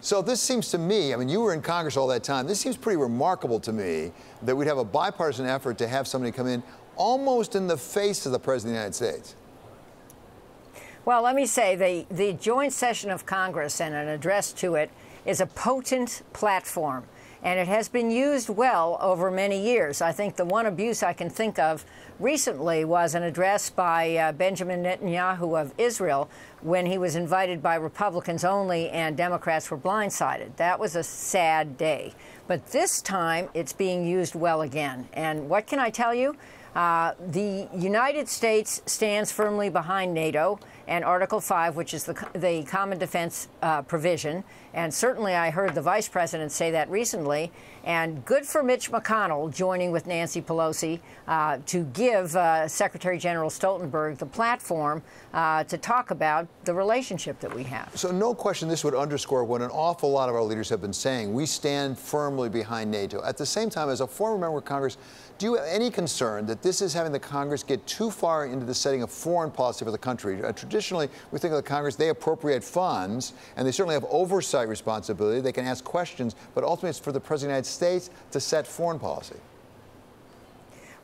So this seems to me, I mean, you were in Congress all that time. This seems pretty remarkable to me that we'd have a bipartisan effort to have somebody come in almost in the face of the President of the United States. Well, let me say the joint session of Congress and an address to it is a potent platform, and it has been used well over many years. I think the one abuse I can think of recently was an address by Benjamin Netanyahu of Israel when he was invited by Republicans only and Democrats were blindsided. That was a sad day. But this time it's being used well again. And what can I tell you? The United States stands firmly behind NATO and Article 5, which is the common defense provision. And certainly I heard the vice president say that recently. And good for Mitch McConnell joining with Nancy Pelosi to give Secretary General Stoltenberg the platform to talk about the relationship that we have. So no question this would underscore what an awful lot of our leaders have been saying. We stand firmly behind NATO. At the same time, as a former member of Congress, do you have any concern that this is having the Congress get too far into the setting of foreign policy for the country? Traditionally, we think of the Congress, they appropriate funds, and they certainly have oversight responsibility. They can ask questions, but ultimately it's for the President of the United States to set foreign policy.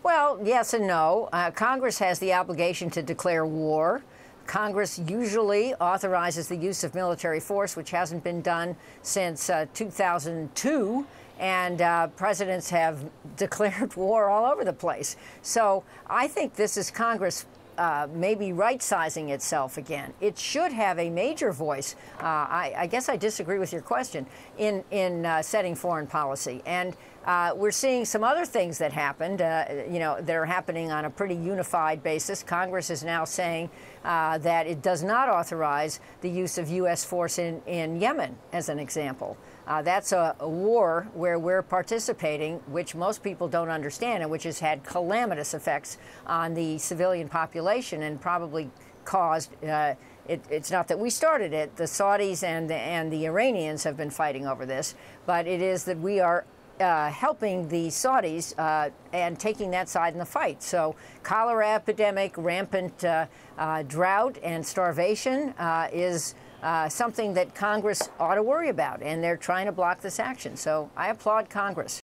Well, yes and no. Congress has the obligation to declare war. Congress usually authorizes the use of military force, which hasn't been done since 2002. And presidents have declared war all over the place. So I think this is Congress maybe right-sizing itself again. It should have a major voice. I guess I disagree with your question in setting foreign policy. And we're seeing some other things that happened, that are happening on a pretty unified basis. Congress is now saying that it does not authorize the use of U.S. force in Yemen, as an example. That's a war where we're participating, which most people don't understand, and which has had calamitous effects on the civilian population and probably caused it's not that we started it. The Saudis and the Iranians have been fighting over this, but it is that we are helping the Saudis and taking that side in the fight. So cholera epidemic, rampant drought and starvation is something that Congress ought to worry about, and they're trying to block this action. So I applaud Congress.